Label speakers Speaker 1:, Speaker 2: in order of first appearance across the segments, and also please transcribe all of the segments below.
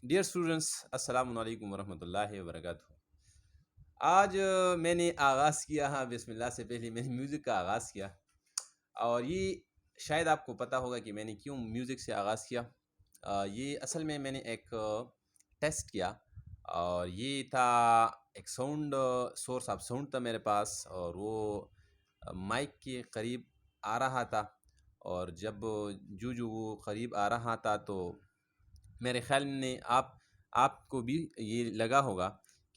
Speaker 1: Dear students, अस्सलाम वालेकुम वरहमतुल्लाहि वबरकातुहू। आज मैंने आगाज़ किया, हाँ, बिस्मिल्लाह से पहले मैंने म्यूज़िक का आगाज़ किया। और ये शायद आपको पता होगा कि मैंने क्यों म्यूज़िक से आगाज़ किया। ये असल में मैंने एक टेस्ट किया, और ये था एक साउंड सोर्स ऑफ साउंड था मेरे पास, और वो माइक के करीब आ रहा था। और जब जो वो करीब आ रहा था, तो मेरे ख़्याल में आपको भी ये लगा होगा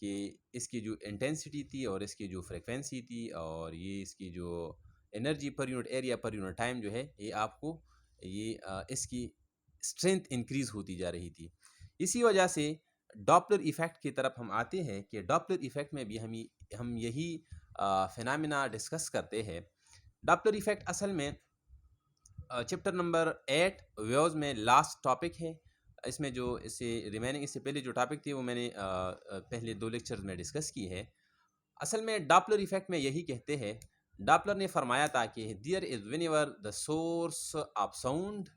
Speaker 1: कि इसकी जो इंटेंसिटी थी और इसकी जो फ्रीक्वेंसी थी और ये इसकी जो energy per unit area per unit time जो है, ये आपको ये इसकी स्ट्रेंथ इंक्रीज़ होती जा रही थी। इसी वजह से डॉपलर इफ़ेक्ट की तरफ हम आते हैं कि डॉपलर इफ़ेक्ट में भी हम यही फिनोमेना डिस्कस करते हैं। डॉपलर इफ़ेक्ट असल में चैप्टर नंबर 8 वेव्स में लास्ट टॉपिक है। इसमें जो इससे पहले जो टॉपिक थी वो मैंने पहले 2 लेक्चर्स में डिस्कस की है। असल में डॉपलर इफ़ेक्ट में यही कहते हैं। डॉपलर ने फरमाया था कि there is whenever the source of sound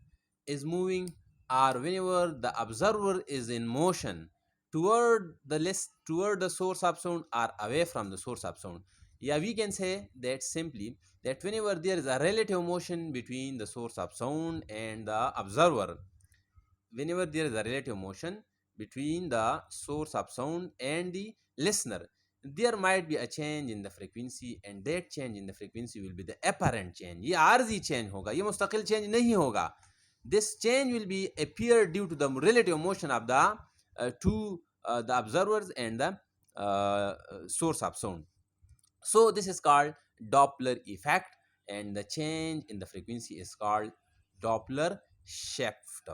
Speaker 1: is moving, और whenever the observer is in motion toward the source of sound और away from the source of sound. Yeah, we can say that simply that whenever there is a relative motion between the source of sound and the observer, whenever there is a relative motion between the source of sound and the listener, there might be a change in the frequency, and that change in the frequency will be the apparent change. ये आर्जी change होगा, ये मुस्तकिल change नहीं होगा. This change will be appear due to the relative motion of the the observers and the source of sound. So this is called Doppler effect, and the change in the frequency is called Doppler shift.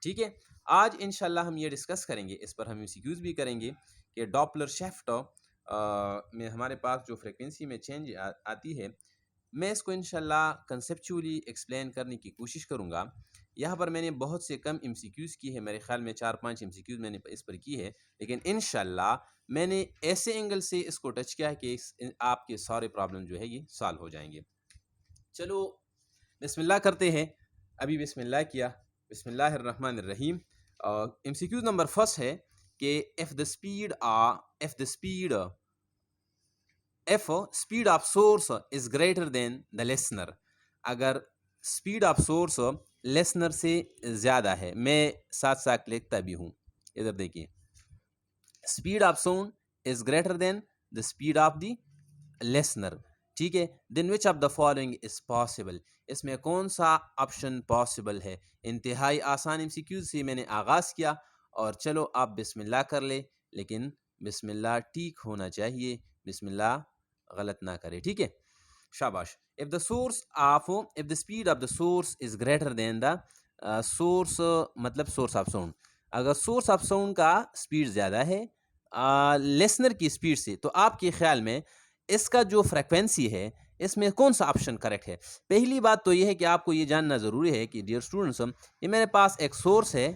Speaker 1: ठीक है, आज इंशाल्लाह हम ये discuss करेंगे, इस पर हम एमसीक्यूज भी करेंगे कि डॉपलर शिफ्ट में हमारे पास जो फ्रीक्वेंसी में चेंज आती है, मैं इसको इंशाल्लाह कंसेप्चुअली एक्सप्लेन करने की कोशिश करूँगा। यहाँ पर मैंने बहुत से कम एमसीक्यूज़ की है, मेरे ख्याल में 4-5 एमसीक्यूज़ मैंने इस पर की है, लेकिन इंशाल्लाह मैंने ऐसे एंगल से इसको टच किया है कि आपके सारे प्रॉब्लम जो है ये सॉल्व हो जाएंगे। चलो बिस्मिल्लाह करते हैं। अभी बिस्मिल्लाह किया, बिस्मिल्लाहिर्रहमानिर्रहीम। एमसीक्यूज़ नंबर फर्स्ट है कि if speed of source is greater than the listener, अगर स्पीड ऑफ सोर्स लिसनर से ज़्यादा है, मैं साथ साथ लिखता भी हूँ, इधर देखिए, speed of sound is greater than the speed of the listener, ठीक है, then which of the following is possible, इसमें कौन सा ऑप्शन पॉसिबल है। इंतहाई आसान एमसीक्यू से मैंने आगाज़ किया, और चलो आप बिस्मिल्लाह कर ले, लेकिन बिस्मिल्लाह ठीक होना चाहिए, बिस्मिल्लाह गलत ना करे, ठीक है, शाबाश। If the speed of the source is greater than the source, मतलब सोर्स ऑफ साउंड, अगर सोर्स ऑफ साउंड का स्पीड ज़्यादा है लिसनर की स्पीड से, तो आपके ख्याल में इसका जो फ्रीक्वेंसी है, इसमें कौन सा ऑप्शन करेक्ट है। पहली बात तो ये है कि आपको ये जानना ज़रूरी है कि डियर स्टूडेंट्स, ये मेरे पास एक सोर्स है,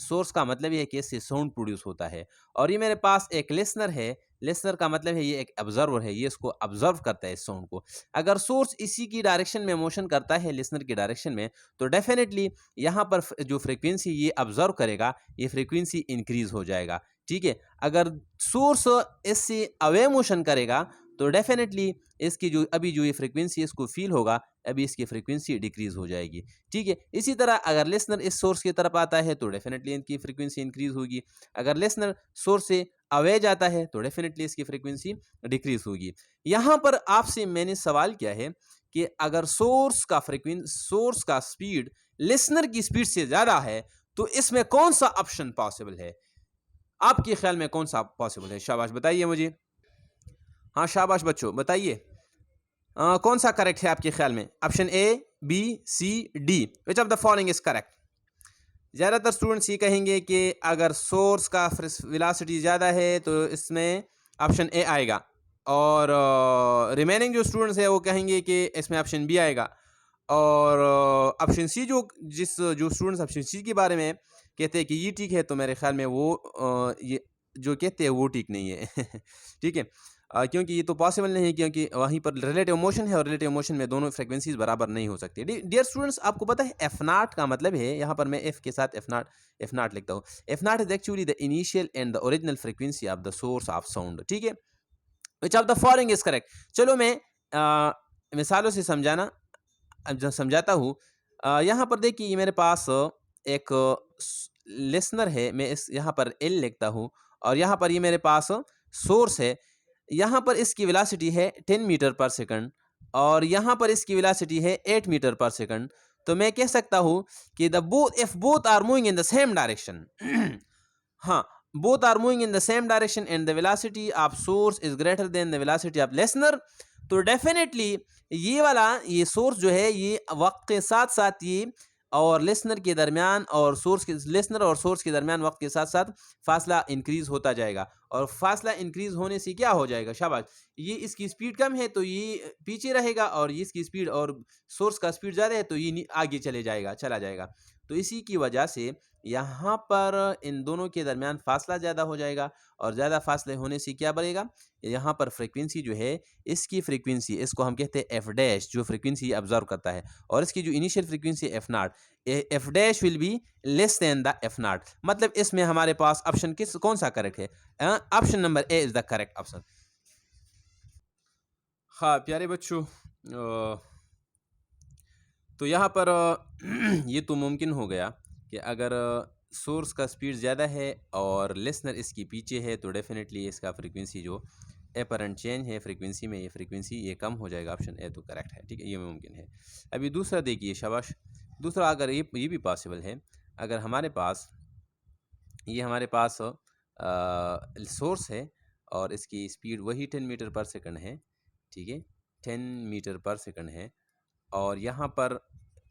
Speaker 1: सोर्स का मतलब ये है कि इससे साउंड प्रोड्यूस होता है, और ये मेरे पास एक लिसनर है, लिसनर का मतलब है ये एक ऑब्जर्वर है, ये इसको ऑब्जर्व करता है इस साउंड को। अगर सोर्स इसी की डायरेक्शन में मोशन करता है, लिसनर की डायरेक्शन में, तो डेफिनेटली यहाँ पर जो फ्रीक्वेंसी ये ऑब्जर्व करेगा, ये फ्रीक्वेंसी इंक्रीज हो जाएगा, ठीक है। अगर सोर्स इससे अवे मोशन करेगा, तो डेफिनेटली इसकी जो अभी जो ये फ्रीक्वेंसी इसको फील होगा, अभी इसकी फ्रीक्वेंसी डिक्रीज हो जाएगी, ठीक है। इसी तरह अगर लिसनर इस सोर्स की तरफ आता है, तो डेफिनेटली इनकी फ्रीक्वेंसी इंक्रीज होगी। अगर लिसनर सोर्स से अवे जाता है, तो डेफिनेटली इसकी फ्रीक्वेंसी डिक्रीज होगी। यहाँ पर आपसे मैंने सवाल किया है कि अगर सोर्स का स्पीड लिसनर की स्पीड से ज़्यादा है, तो इसमें कौन सा ऑप्शन पॉसिबल है। आपके ख्याल में कौन सा पॉसिबल है, शाबाश बताइए मुझे। हाँ शाबाश बच्चों, बताइए कौन सा करेक्ट है आपके ख्याल में। Option A, B, C, D, which of the following is correct. ज़्यादातर स्टूडेंट्स ये कहेंगे कि अगर सोर्स का वेलोसिटी ज़्यादा है, तो इसमें ऑप्शन ए आएगा, और रिमेनिंग जो स्टूडेंट्स है वो कहेंगे कि इसमें ऑप्शन बी आएगा, और ऑप्शन सी जो स्टूडेंट्स ऑप्शन सी के बारे में कहते हैं कि ये ठीक है, तो मेरे ख्याल में वो ये जो कहते हैं वो ठीक नहीं है ठीक है। क्योंकि ये तो पॉसिबल नहीं है, क्योंकि वहीं पर रिलेटिव मोशन है और रिलेटिव मोशन में दोनों फ्रीक्वेंसीज बराबर नहीं हो सकती। डियर स्टूडेंट्स, आपको पता है एफ नॉट का मतलब है, यहाँ पर मैं एफ के साथ एफ नॉट लिखता हूँ। F not is actually the initial and the original frequency of the source of sound, ठीक है। विच of the following is correct. चलो मैं मिसालों से समझाता हूँ। यहाँ पर देखिए, ये मेरे पास एक लिसनर है, मैं इस यहाँ पर एल लिखता हूँ, और यहाँ पर ये मेरे पास सोर्स है। यहाँ पर इसकी वेलोसिटी है 10 मीटर पर सेकंड और यहाँ पर इसकी वेलोसिटी है 8 मीटर पर सेकंड। तो मैं कह सकता हूँ कि the both if both are moving in the same direction, हाँ, both are moving in the same direction and the velocity of source is greater than the velocity of listener, तो definitely ये source जो है ये वक्त के साथ साथ ये और लिसनर के दरमियान और लिसनर और सोर्स के दरमियान वक्त के साथ साथ फासला इंक्रीज होता जाएगा, और फासला इंक्रीज होने से क्या हो जाएगा, शाबाश, ये इसकी स्पीड कम है तो ये पीछे रहेगा, और ये इसकी स्पीड और सोर्स का स्पीड ज़्यादा है तो ये आगे चला जाएगा। तो इसी की वजह से यहाँ पर इन दोनों के दरमियान फासला ज़्यादा हो जाएगा, और ज़्यादा फासले होने से क्या बढ़ेगा, यहाँ पर फ्रीक्वेंसी जो है, इसकी फ्रीक्वेंसी, इसको हम कहते हैं एफ डैश, जो फ्रीक्वेंसी ऑब्जर्व करता है, और इसकी जो initial frequency F dash will be less than the F not. मतलब इसमें हमारे पास ऑप्शन कौन सा करेक्ट है, option number A is the correct option. हाँ प्यारे बच्चों, तो यहाँ पर ये तो मुमकिन हो गया कि अगर सोर्स का स्पीड ज़्यादा है और लिसनर इसकी पीछे है तो डेफिनेटली इसका फ्रीक्वेंसी जो अपरेंट चेंज है फ्रीक्वेंसी में, ये कम हो जाएगा। ऑप्शन ए तो करेक्ट है, ठीक है, ये मुमकिन है। अभी दूसरा देखिए, शाबाश, दूसरा अगर ये भी पॉसिबल है, अगर हमारे पास सोर्स है और इसकी स्पीड वही 10 मीटर पर सेकंड है, ठीक है, 10 मीटर पर सेकंड है, और यहाँ पर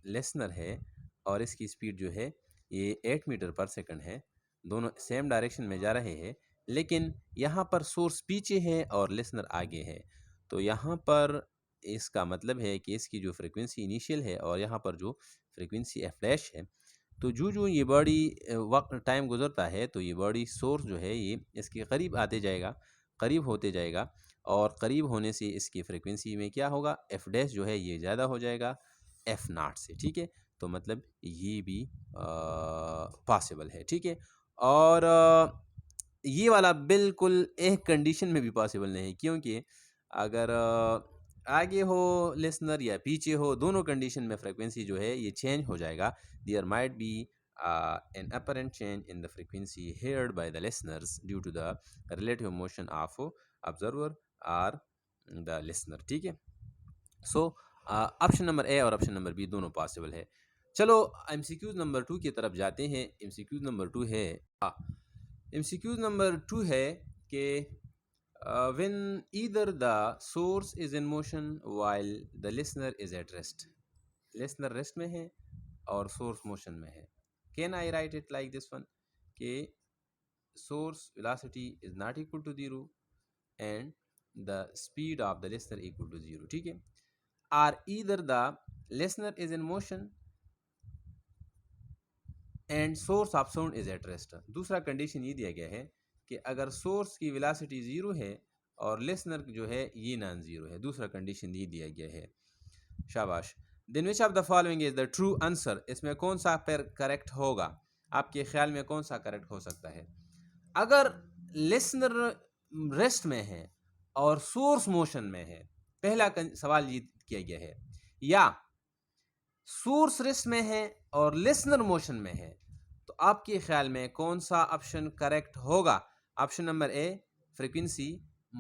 Speaker 1: लिसनर है और इसकी स्पीड जो है ये 8 मीटर पर सेकंड है, दोनों सेम डायरेक्शन में जा रहे हैं, लेकिन यहाँ पर सोर्स पीछे है और लिसनर आगे है। तो यहाँ पर इसका मतलब है कि इसकी जो फ्रीक्वेंसी इनिशियल है और यहाँ पर जो फ्रीक्वेंसी एफ डैश है, तो जो ये बॉडी वक्त टाइम गुजरता है तो ये बॉडी सोर्स जो है ये इसके करीब करीब होते जाएगा, और करीब होने से इसकी फ्रीक्वेंसी में क्या होगा, एफ डैश जो है ये ज़्यादा हो जाएगा एफ नॉट से, ठीक है। तो मतलब ये भी पॉसिबल है, ठीक है। और ये वाला बिल्कुल एक कंडीशन में भी पॉसिबल नहीं, क्योंकि अगर आगे हो लिसनर या पीछे हो, दोनों कंडीशन में फ्रीक्वेंसी जो है ये चेंज हो जाएगा। There might be an apparent change in the frequency heard by the listeners due to the relative motion of observer or the listener, ठीक है। सो ऑप्शन नंबर ए और ऑप्शन नंबर बी दोनों possible है। चलो MCQs number 2 की तरफ जाते हैं। एमसीक्यूज नंबर 2 है कि when either the source is in motion while the listener is at rest, listener rest में है और सोर्स मोशन में है, can I write it like this one कि source velocity is not equal to 0 and the speed of the listener equal to 0, ठीक है। Or either the listener is in motion and source of sound is at rest. दूसरा condition ये दिया गया है कि अगर सोर्स की वेलोसिटी 0 है और लिसनर जो है ये नॉन ज़ीरो है, दूसरा कंडीशन ये दिया गया है, शाबाश। Then which of the following is the true answer, इसमें कौन सा पर करेक्ट होगा, आपके ख्याल में कौन सा करेक्ट हो सकता है। अगर लिसनर रेस्ट में है और सोर्स मोशन में है, पहला सवाल ये किया गया है, या सोर्स रेस्ट में है और लिसनर मोशन में है, तो आपके ख्याल में कौन सा ऑप्शन करेक्ट होगा। Option number A, frequency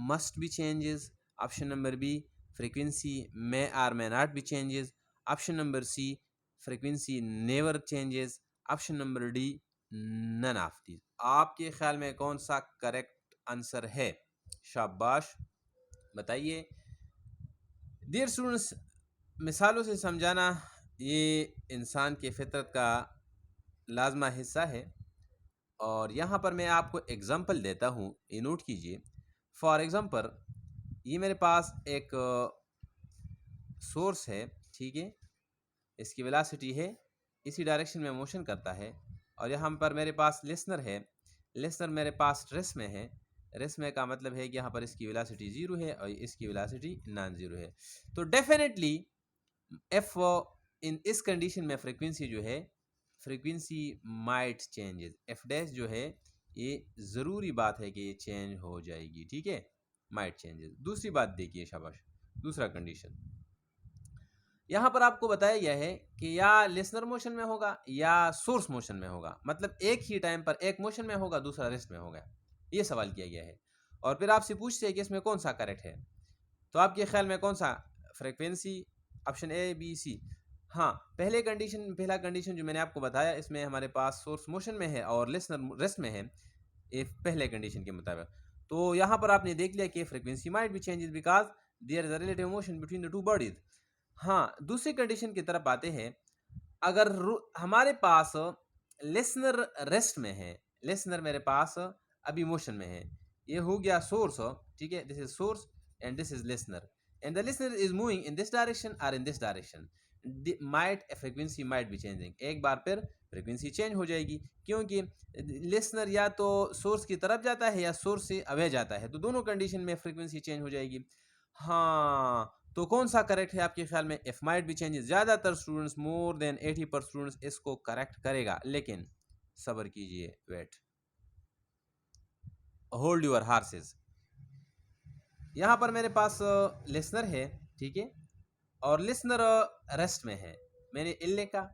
Speaker 1: must be changes. Option number B, frequency may or may not be changes. Option number C, frequency never changes. Option number D, none of these. आपके ख्याल में कौन सा correct answer है, शाबाश बताइए। Dear students, मिसालों से समझाना ये इंसान के फितरत का लाजमा हिस्सा है, और यहाँ पर मैं आपको एग्जांपल देता हूँ, ये नोट कीजिए। फॉर एग्जांपल, ये मेरे पास एक सोर्स है, ठीक है, इसकी वेलोसिटी है, इसी डायरेक्शन में मोशन करता है, और यहाँ पर मेरे पास लिसनर है, लिसनर मेरे पास रेस्ट में है, रेस्ट में का मतलब है कि यहाँ पर इसकी वेलोसिटी जीरो है और इसकी वेलोसिटी नॉन जीरो है। तो डेफिनेटली एफ इन इस कंडीशन में फ्रीक्वेंसी जो है, frequency might changes, F dash जो है ये ज़रूरी बात है कि ये चेंज हो जाएगी, ठीक है, माइट चेंजेस। दूसरी बात देखिए, शाबाश, दूसरा कंडीशन यहाँ पर आपको बताया गया है कि या लिसनर मोशन में होगा या सोर्स मोशन में होगा, मतलब एक ही टाइम पर एक मोशन में होगा दूसरा रेस्ट में होगा, ये सवाल किया गया है। और फिर आपसे पूछते हैं कि इसमें कौन सा करेक्ट है, तो आपके ख्याल में कौन सा, frequency, option A B C. हाँ, पहला कंडीशन जो मैंने आपको बताया इसमें हमारे पास सोर्स मोशन में है और लिसनर रेस्ट में है, ये पहले कंडीशन के मुताबिक। तो यहाँ पर आपने देख लिया कि frequency might be changes because there is a relative motion between the two bodies. हाँ, दूसरी कंडीशन की तरफ आते हैं। अगर हमारे पास लिसनर रेस्ट में है, लिसनर मेरे पास अभी मोशन में है, ये हो गया सोर्स, ठीक है, this is source and this is listener, and the listener is moving in this direction और in this direction, might frequency might be changing, एक बार फिर फ्रीक्वेंसी चेंज हो जाएगी, क्योंकि लिसनर या तो सोर्स की तरफ जाता है या सोर्स से अवे जाता है, तो दोनों कंडीशन में फ्रीक्वेंसी चेंज हो जाएगी। हाँ, तो कौन सा करेक्ट है आपके ख्याल में, इफ माइट बी चेंजेस। ज़्यादातर स्टूडेंट्स, मोर देन 80% स्टूडेंट्स इसको करेक्ट करेगा, लेकिन सब्र कीजिए, वेट, होल्ड योर हार्सेस। यहाँ पर मेरे पास लिसनर है, ठीक है, और लिसनर रेस्ट में है, मैंने एल लिखा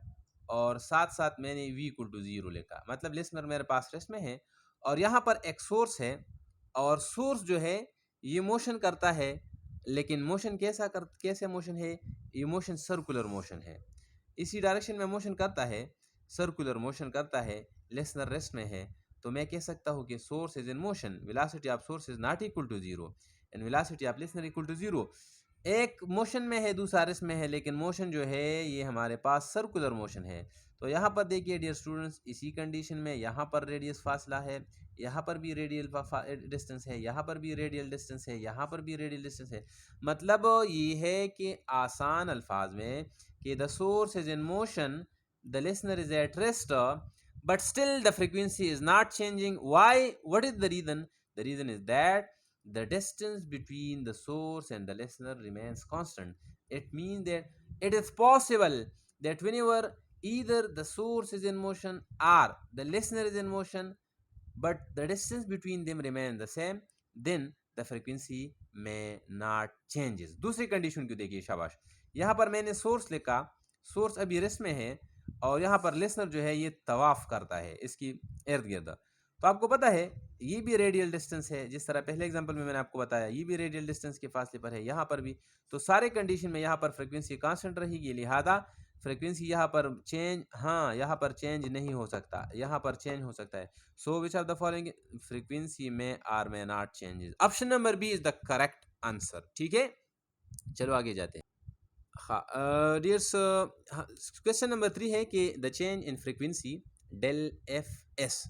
Speaker 1: और साथ साथ मैंने v इक्वल टू 0 लिखा, मतलब लिसनर मेरे पास रेस्ट में है और यहाँ पर एक सोर्स है, और सोर्स जो है ये मोशन करता है, लेकिन मोशन कैसे मोशन है, ये मोशन सर्कुलर मोशन है, इसी डायरेक्शन में मोशन करता है, सर्कुलर मोशन करता है, लिसनर रेस्ट में है। तो मैं कह सकता हूँ कि source is in motion, velocity of source is not equal to 0 and velocity of listener equal to 0। एक मोशन में है दूसरा रेस्ट में है, लेकिन मोशन जो है ये हमारे पास सर्कुलर मोशन है। तो यहाँ पर देखिए डियर स्टूडेंट्स, इसी कंडीशन में यहाँ पर रेडियस फासला है, यहाँ पर भी रेडियल डिस्टेंस है, यहाँ पर भी रेडियल डिस्टेंस है, यहाँ पर भी रेडियल डिस्टेंस है। मतलब ये है कि आसान अल्फाज में कि the source is in motion, the listener is at rest, but still the frequency is not changing. Why? What is the reason? The reason is that the distance between the source and the listener remains constant. It means that it is possible that whenever either the source is in motion or the listener is in motion, but the distance between them remains the same, then the frequency may not changes. दूसरी condition क्यों देखिए, शाबाश, यहाँ पर मैंने source लिखा, source अभी rest में है और यहाँ पर लिसनर जो है ये तवाफ करता है इसकी इर्द गिर्द। तो आपको पता है ये भी रेडियल डिस्टेंस है, जिस तरह पहले एग्जांपल में मैंने आपको बताया ये भी रेडियल डिस्टेंस के फासले पर है, यहाँ पर भी। तो सारे कंडीशन में यहाँ पर फ्रीक्वेंसी कांस्टेंट रहेगी, लिहाजा फ्रीक्वेंसी यहाँ पर चेंज, हाँ यहाँ पर चेंज नहीं हो सकता, यहाँ पर चेंज हो सकता है। So which of the following frequency may or may not changes, option number B is the correct answer, ठीक है। चलो आगे जाते हैं। हाँ डियर्स, क्वेश्चन नंबर 3 है कि the change in frequency del F S,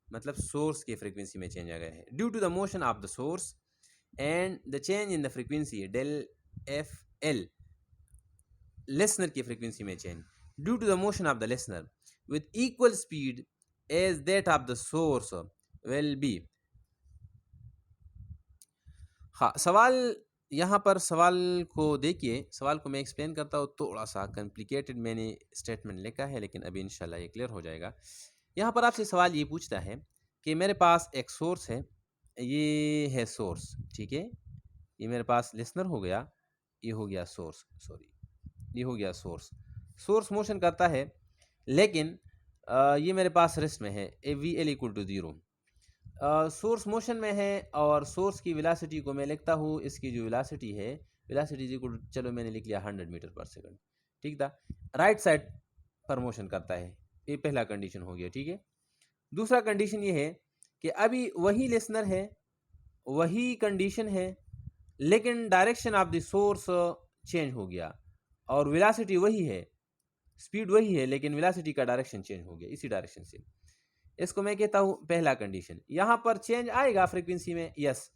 Speaker 1: मतलब सोर्स की फ्रीक्वेंसी में चेंज आ गया है, due to the motion of the source, and the change in the frequency del F L, listener की फ्रीक्वेंसी में change due to the motion of the listener with equal speed as that of the source will be. हाँ, सवाल यहाँ पर, सवाल को देखिए, सवाल को मैं एक्सप्लेन करता हूँ, थोड़ा सा कॉम्प्लिकेटेड मैंने स्टेटमेंट लिखा है, लेकिन अभी इंशाल्लाह ये क्लियर हो जाएगा। यहाँ पर आपसे सवाल ये पूछता है कि मेरे पास एक सोर्स है, ये है सोर्स, ठीक है, ये मेरे पास लिसनर हो गया, ये हो गया सोर्स, सॉरी ये हो गया सोर्स, सोर्स मोशन करता है, लेकिन ये मेरे पास रेस्ट में है, A V L equal to 0। Source motion में है और सोर्स की वेलोसिटी को मैं लिखता हूँ, इसकी जो वेलोसिटी है, वेलोसिटी इक्वल, चलो मैंने लिख लिया 100 मीटर पर सेकंड, ठीक था, राइट साइड पर मोशन करता है, ये पहला कंडीशन हो गया, ठीक है। दूसरा कंडीशन ये है कि अभी वही लिसनर है, वही कंडीशन है, लेकिन direction of the source change हो गया और वेलोसिटी वही है, स्पीड वही है, लेकिन वेलोसिटी का डायरेक्शन चेंज हो गया इसी डायरेक्शन से, इसको मैं कहता हूँ पहला कंडीशन। यहाँ पर चेंज आएगा फ्रीक्वेंसी में, यस,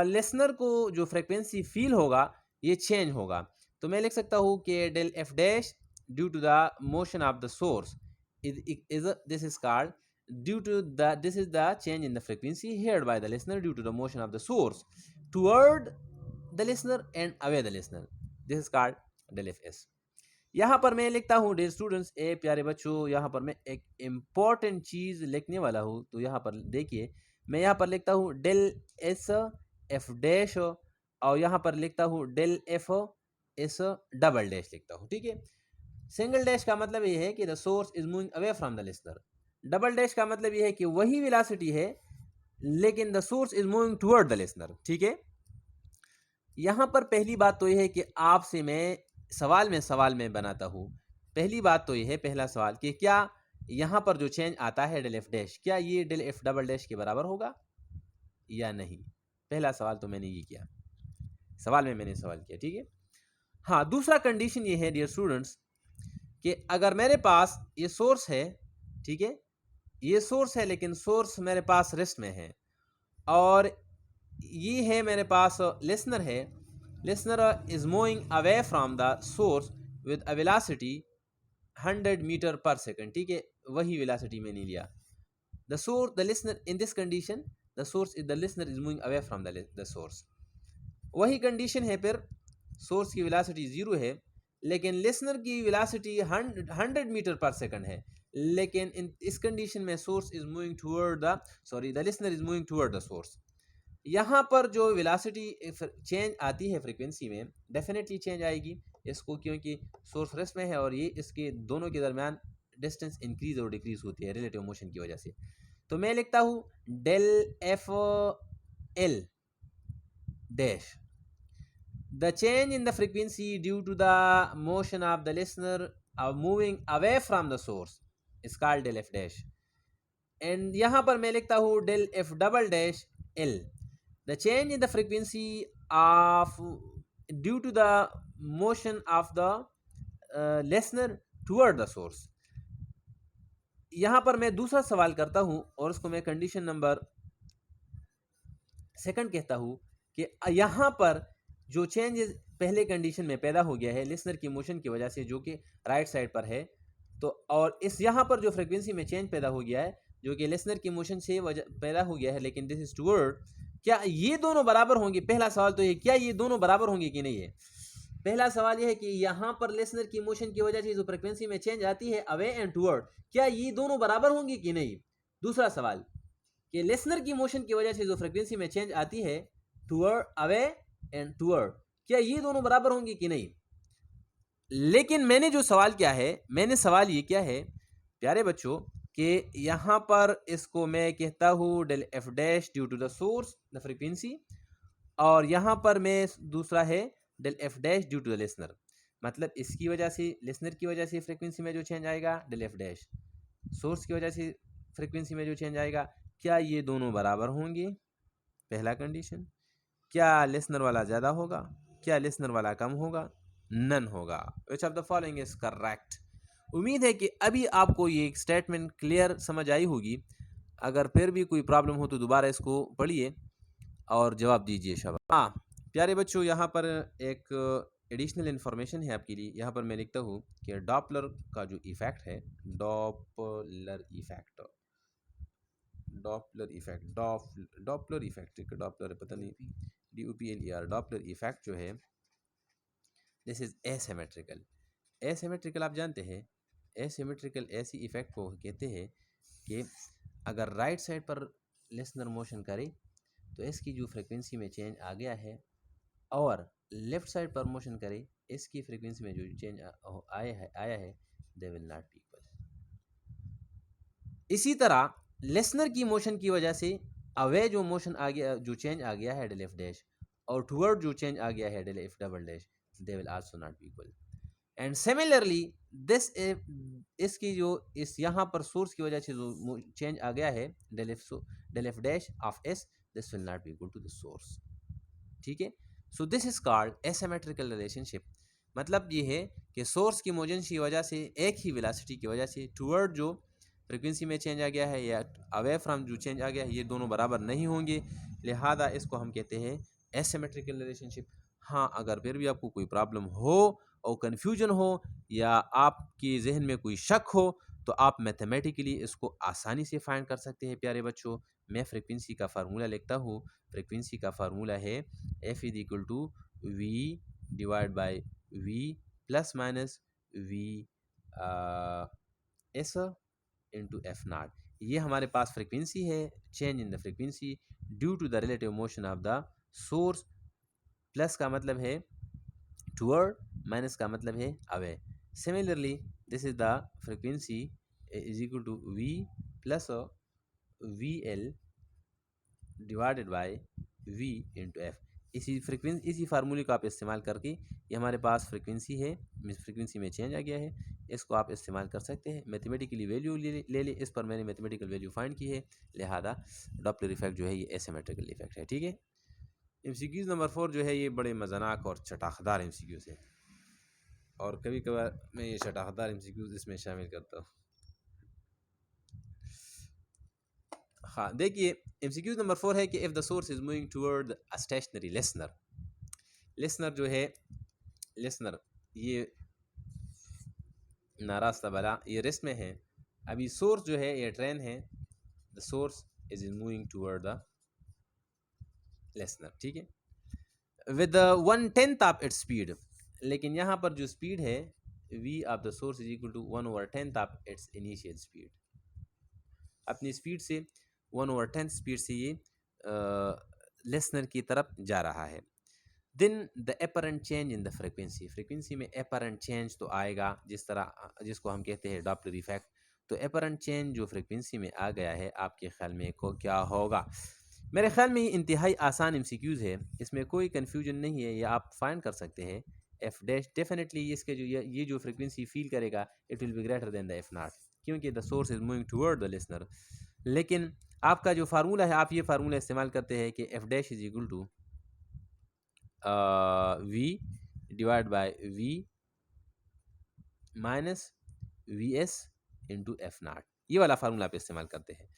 Speaker 1: लिसनर को जो फ्रीक्वेंसी फील होगा ये चेंज होगा, तो मैं लिख सकता हूँ कि del F dash due to the motion of the source is this is called this is the change in the frequency heard by the listener due to the motion of the source toward the listener and away the listener. This is called del f s. यहाँ पर मैं लिखता हूँ dear students, ए प्यारे बच्चों, यहाँ पर मैं एक इम्पॉर्टेंट चीज़ लिखने वाला हूँ। तो यहाँ पर देखिए, मैं यहाँ पर लिखता हूँ डेल एस एफ डैश और यहाँ पर लिखता हूँ del F S double dash लिखता हूँ। ठीक है, सिंगल डैश का मतलब ये है कि the source is moving away from the listener. Double dash का मतलब ये है कि वही वेलोसिटी है लेकिन the source is moving toward the listener. ठीक है, यहाँ पर पहली बात तो ये है कि आपसे मैं सवाल में बनाता हूँ। पहली बात तो ये है, पहला सवाल कि क्या यहाँ पर जो चेंज आता है डेल एफ डैश, क्या ये डेल एफ डबल डैश के बराबर होगा या नहीं? पहला सवाल तो मैंने ये किया, सवाल में मैंने सवाल किया। ठीक है, हाँ, दूसरा कंडीशन ये है डियर स्टूडेंट्स कि अगर मेरे पास ये सोर्स है, ठीक है, ये सोर्स है लेकिन सोर्स मेरे पास रेस्ट में है और ये है मेरे पास लिसनर है, listener is moving away from the source with a velocity 100 meter per second. ठीक है, वही velocity मैंने लिया। the listener in this condition, the listener is moving away from the source. वही condition है, फिर source की velocity 0 है लेकिन listener की velocity 100 meter per second है, लेकिन इस condition में the listener is moving toward the source. यहाँ पर जो वेलोसिटी चेंज आती है फ्रीक्वेंसी में, डेफिनेटली चेंज आएगी इसको, क्योंकि सोर्स रेस्ट में है और ये इसके दोनों के दरमियान डिस्टेंस इंक्रीज और डिक्रीज होती है रिलेटिव मोशन की वजह से। तो मैं लिखता हूँ del F L dash, the change in the frequency due to the motion of the listener moving away from the source is called del F dash. And यहाँ पर मैं लिखता हूँ del F double dash L, the change in the frequency of due to the motion of the listener toward the source। यहाँ पर मैं दूसरा सवाल करता हूँ और उसको मैं कंडीशन नंबर सेकंड कहता हूँ कि यहाँ पर जो चेंजेस पहले कंडीशन में पैदा हो गया है लिसनर की मोशन की वजह से जो कि राइट साइड पर है, तो और इस यहाँ पर जो फ्रीक्वेंसी में चेंज पैदा हो गया है जो कि लिसनर की मोशन से पैदा हो गया है, लेकिन दिस इज टुवर्ड, क्या ये दोनों बराबर होंगे? पहला सवाल तो ये, क्या ये दोनों बराबर होंगे कि नहीं है? पहला सवाल ये है कि यहाँ पर लिसनर की मोशन की वजह से जो फ्रीक्वेंसी में चेंज आती है अवे एंड टुवर्ड, क्या ये दोनों बराबर होंगे कि नहीं? दूसरा सवाल कि लिसनर की मोशन की वजह से जो फ्रीक्वेंसी में चेंज आती है टुवर्ड, अवे एंड टुवर्ड, क्या ये दोनों बराबर होंगे कि नहीं? लेकिन मैंने जो सवाल किया है, मैंने सवाल ये किया है प्यारे बच्चों कि यहाँ पर इसको मैं कहता हूँ del F dash due to the source the frequency, और यहाँ पर मैं दूसरा है del F dash due to the listener, मतलब इसकी वजह से लिसनर की वजह से फ्रीक्वेंसी में जो चेंज आएगा डेल एफ डैश, सोर्स की वजह से फ्रीक्वेंसी में जो चेंज आएगा, क्या ये दोनों बराबर होंगे? पहला कंडीशन, क्या लिसनर वाला ज़्यादा होगा, क्या लिसनर वाला कम होगा? नन होगा। विच of the following is correct? उम्मीद है कि अभी आपको ये स्टेटमेंट क्लियर समझ आई होगी। अगर फिर भी कोई प्रॉब्लम हो तो दोबारा इसको पढ़िए और जवाब दीजिए। शाबाश। हाँ प्यारे बच्चों, यहाँ पर एक एडिशनल इन्फॉर्मेशन है आपके लिए। यहाँ पर मैं लिखता हूँ कि डॉपलर का जो इफेक्ट है, डॉपलर इफेक्ट, डॉपलर पता नहीं, DOPLER, डॉपलर इफेक्ट जो है दिस इज एसिमेट्रिकल। एसिमेट्रिकल आप जानते हैं, एसिमेट्रिकल ऐसी इफेक्ट को कहते हैं कि अगर राइट साइड पर लिसनर मोशन करे तो इसकी जो फ्रीक्वेंसी में चेंज आ गया है, और लेफ्ट साइड पर मोशन करे इसकी फ्रीक्वेंसी में जो चेंज आया है they will not be equal. इसी तरह लिसनर की मोशन की वजह से अवे जो मोशन आ गया, जो चेंज आ गया है डेल एफ डैश, और टुवर्ड जो चेंज आ गया है del F double dash, they will also not be equal. And similarly this इसकी जो इस यहाँ पर सोर्स की वजह से जो चेंज आ गया है del F dash of S, this will not be equal to the source. ठीक है, so this is called asymmetrical relationship. मतलब ये है कि सोर्स की मोशन की वजह से एक ही वेलोसिटी की वजह से टुवर्ड जो फ्रीक्वेंसी में चेंज आ गया है या अवे फ्रॉम जो चेंज आ गया है, ये दोनों बराबर नहीं होंगे, लिहाजा इसको हम कहते हैं एसिमेट्रिकल रिलेशनशिप। हाँ, अगर फिर भी आपको कोई प्रॉब्लम हो और कन्फ्यूजन हो या आपके जहन में कोई शक हो तो आप मैथमेटिकली इसको आसानी से फाइंड कर सकते हैं प्यारे बच्चों। मैं फ्रीक्वेंसी का फार्मूला लिखता हूँ। फ्रीक्वेंसी का फार्मूला है F is equal to V divide by V plus minus V S into F naught. ये हमारे पास फ्रीक्वेंसी है, change in the frequency due to the relative motion of the source. Plus का मतलब है toward, minus का मतलब है away. Similarly this is the frequency is equal to V plus V L divided by V into F. इसी फार्मूले को आप इस्तेमाल करके, ये हमारे पास फ्रीक्वेंसी है, फ्रीक्वेंसी में चेंज आ गया है, इसको आप इस्तेमाल कर सकते हैं। मैथमेटिकली वैल्यू ले ले, इस पर मैंने मैथमेटिकल वैल्यू फाइंड की है, लिहाजा डॉपलर इफेक्ट जो है ये एसिमेट्रिकल इफेक्ट है। ठीक है। एमसीक्यूज़ नंबर 4 जो है ये बड़े मजानाक और चटाखदार एमसीक्यूज़ है, और कभी कभार मैं ये चटाखदार एमसीक्यूज़ इसमें शामिल करता हूँ। हाँ देखिए, एमसीक्यूज़ नंबर 4 है कि if the source is moving toward a stationary listener. Listener जो है, लिसनर ये नारास्ता बला, ये रेस्ट में है। अभी सोर्स जो है ये ट्रेन है, the source is moving toward the listener. ठीक है, विद 1/10 ऑफ इट्स स्पीड। लेकिन यहाँ पर जो स्पीड है v of the source is equal to 1/10 of its initial speed. अपनी स्पीड से 1/10 स्पीड से ये लिसनर की तरफ जा रहा है। Then the apparent change in the frequency. Frequency में एपरेंट चेंज तो आएगा, जिस तरह जिसको हम कहते हैं डॉपलर इफेक्ट। तो एपरेंट चेंज जो फ्रीक्वेंसी में आ गया है, आपके ख्याल में को क्या होगा? मेरे ख्याल में ये इंतहाई आसान एमसीक्यूज़ है, इसमें कोई कन्फ्यूजन नहीं है, ये आप फाइंड कर सकते हैं। एफ डैश डेफिनेटली इसके जो ये जो फ्रीक्वेंसी फील करेगा it will be greater than the F naught, क्योंकि the source is moving toward the listener. लेकिन आपका जो फार्मूला है, आप ये फार्मूला इस्तेमाल करते हैं कि F dash is equal to V divide by V minus V S into F nought. ये वाला फार्मूला आप इस्तेमाल करते हैं।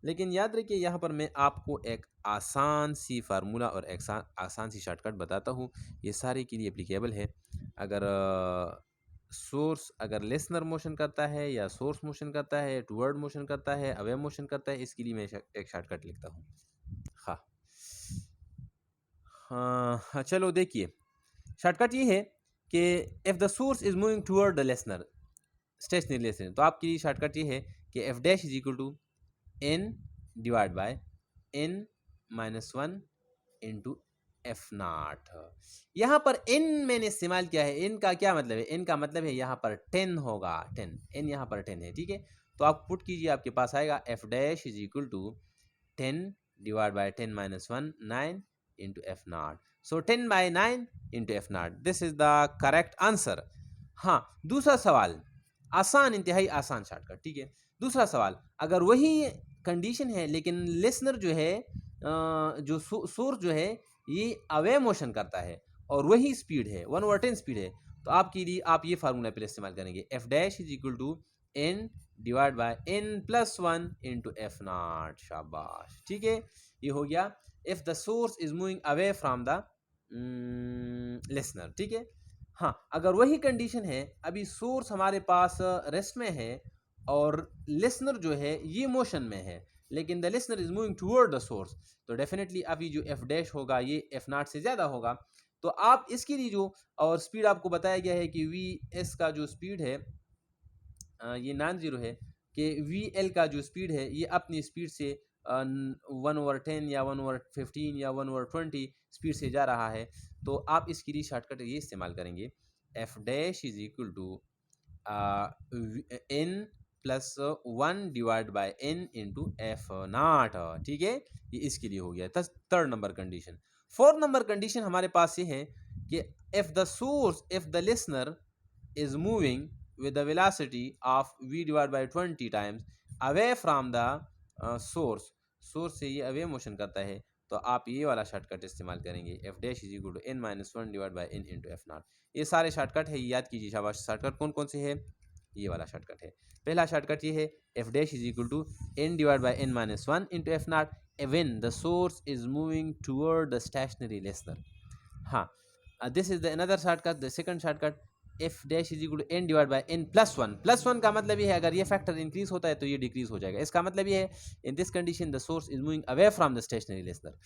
Speaker 1: लेकिन याद रखिए, यहाँ पर मैं आपको एक आसान सी फार्मूला और एक आसान सी शॉर्टकट बताता हूँ। ये सारे के लिए एप्लीकेबल है। अगर सोर्स अगर लिसनर मोशन करता है या सोर्स मोशन करता है, टुवर्ड मोशन करता है, अवे मोशन करता है, इसके लिए मैं एक शॉर्टकट लिखता हूँ। हाँ हाँ, चलो देखिए, शॉर्टकट ये है कि if the source is moving toward the listener, stationary listener, तो आपके लिए शॉर्टकट ये है कि F dash is equal to n divide by n minus 1 into F naught. यहाँ पर n मैंने इस्तेमाल किया है। n का क्या मतलब है? n का मतलब है यहाँ पर 10 होगा, 10, n यहाँ पर 10 है। ठीक है, तो आप पुट कीजिए, आपके पास आएगा F dash is equal to 10 divide by 10 minus 1 9 into F nought. So 10 by 9 into F nought, this is the correct answer. हाँ, दूसरा सवाल आसान, इंतहाई आसान शॉर्टकट। ठीक है, दूसरा सवाल, अगर वही कंडीशन है लेकिन लिसनर जो है जो सोर्स जो है ये अवे मोशन करता है और वही स्पीड है 1/10 स्पीड है, तो आपके लिए आप ये फार्मूला पहले इस्तेमाल करेंगे, F dash is equal to N divide by N plus 1 into F nought. शाबाश, ठीक है, ये हो गया if the source is moving away from the listener. ठीक है, हाँ, अगर वही कंडीशन है, अभी सोर्स हमारे पास रेस्ट में है और लिसनर जो है ये मोशन में है, लेकिन the listener is moving toward the source, तो डेफिनेटली अभी जो एफ डैश होगा ये एफ नॉट से ज़्यादा होगा। तो आप इसके लिए जो और स्पीड आपको बताया गया है कि वी एस का जो स्पीड है ये नॉन ज़ीरो है, कि वी एल का जो स्पीड है ये अपनी स्पीड से 1/10 या 1/15 या 1/20 स्पीड से जा रहा है। तो आप इसके लिए शॉर्टकट ये इस्तेमाल करेंगे, F dash is equal to N plus 1 divide by N into F nought. ठीक है, ये इसके लिए हो गया third number condition. Fourth number condition हमारे पास ये है कि if the listener is moving with the velocity of v divided by 20 times away from the source से ये अवे मोशन करता है, तो आप ये वाला शॉर्टकट इस्तेमाल करेंगे, F dash is equal to N minus 1 divide by N into F nought. ये सारे शॉर्टकट है, याद कीजिए। शाबाश, शॉर्टकट कौन कौन से है? ये वाला शॉर्टकट है। पहला शॉर्टकट ये है, F dash is equal to N divide by N minus 1 into F naught when the source is moving toward the stationary listener. हाँ, this is the another shortcut, the second shortcut, F dash is equal to N divide by N plus one. Plus one का मतलब ये है अगर ये factor increase होता है तो ये डिक्रीज हो जाएगा। इसका मतलब ये है in this condition the source is moving away from the stationary listener.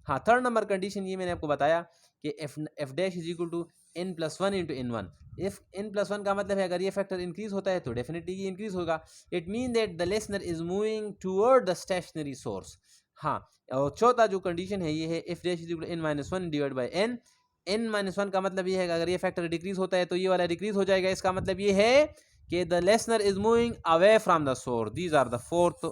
Speaker 1: हाँ, थर्ड नंबर कंडीशन ये मैंने आपको बताया कि F dash is equal to N plus one into N one. If N plus one का मतलब है अगर ये फैक्टर इंक्रीज होता है तो डेफिनेटली ये इंक्रीज होगा। It mean that the listener is moving toward the stationary source. हाँ, और चौथा जो कंडीशन है ये है F dash is equal to N minus one divide by N. N minus one का मतलब ये है कि अगर ये फैक्टर डिक्रीज होता है तो ये वाला डिक्रीज हो जाएगा। इसका मतलब ये है कि the listener is moving away from the source. These are the fourth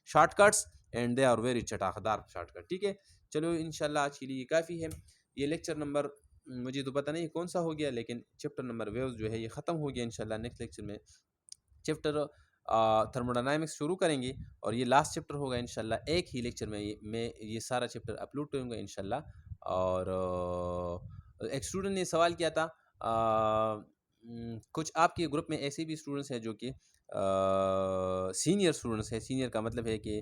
Speaker 1: shortcuts and they are very चटाकदार शॉर्टकट। ठीक है, चलो इंशाल्लाह आज के लिए काफ़ी है। ये लेक्चर नंबर मुझे तो पता नहीं कौन सा हो गया, लेकिन चैप्टर नंबर वेव्स जो है ये ख़त्म हो गया। इंशाल्लाह नेक्स्ट लेक्चर में चैप्टर थर्मोडायनामिक्स शुरू करेंगे और ये लास्ट चैप्टर होगा इंशाल्लाह। एक ही लेक्चर में ये सारा चैप्टर अपलोड करूँगा इंशाल्लाह। और एक स्टूडेंट ने सवाल किया था, कुछ आपके ग्रुप में ऐसे भी स्टूडेंट्स हैं जो कि सीनियर स्टूडेंट्स हैं। सीनियर का मतलब है कि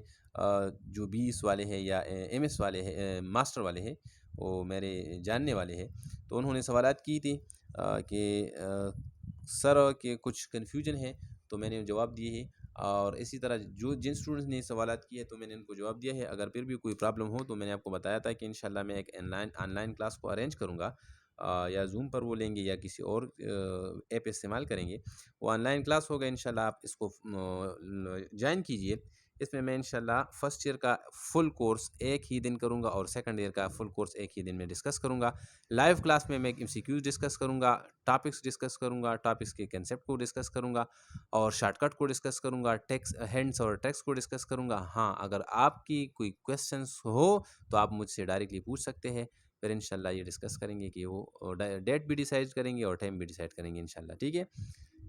Speaker 1: जो 20 वाले हैं या एमएस वाले हैं, मास्टर वाले हैं, वो मेरे जानने वाले हैं। तो उन्होंने सवालात की थी कि सर के कुछ कन्फ्यूजन है, तो मैंने जवाब दिए हैं। और इसी तरह जो जिन स्टूडेंट्स ने सवालात किए तो मैंने उनको जवाब दिया है। अगर फिर भी कोई प्रॉब्लम हो तो मैंने आपको बताया था कि इंशाल्लाह मैं एक ऑनलाइन क्लास को अरेंज करूँगा, या ज़ूम पर वो लेंगे या किसी और ऐप इस्तेमाल करेंगे। वो ऑनलाइन क्लास होगा इंशाल्लाह, आप इसको ज्वाइन कीजिए। इसमें मैं इंशाल्लाह फ़र्स्ट ईयर का फुल कोर्स एक ही दिन करूँगा और सेकंड ईयर का फुल कोर्स एक ही दिन में डिस्कस करूँगा। लाइव क्लास में मैं एमसीक्यूज़ डिस्कस करूँगा, टॉपिक्स डिस्कस करूँगा, टॉपिक्स के कंसेप्ट को डिस्कस करूँगा और शॉर्टकट को डिस्कस करूँगा, टेक्स्ट हैंड्स और टेक्स्ट को डिस्कस करूँगा। हाँ, अगर आपकी कोई क्वेश्चंस हो तो आप मुझसे डायरेक्टली पूछ सकते हैं। फिर इंशाल्लाह ये डिस्कस करेंगे कि वो डेट भी डिसाइड करेंगे और टाइम भी डिसाइड करेंगे इंशाल्लाह। ठीक है,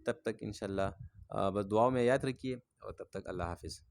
Speaker 1: तब तक इंशाल्लाह बस दुआओं में याद रखिए और तब तक अल्लाह हाफ़िज़।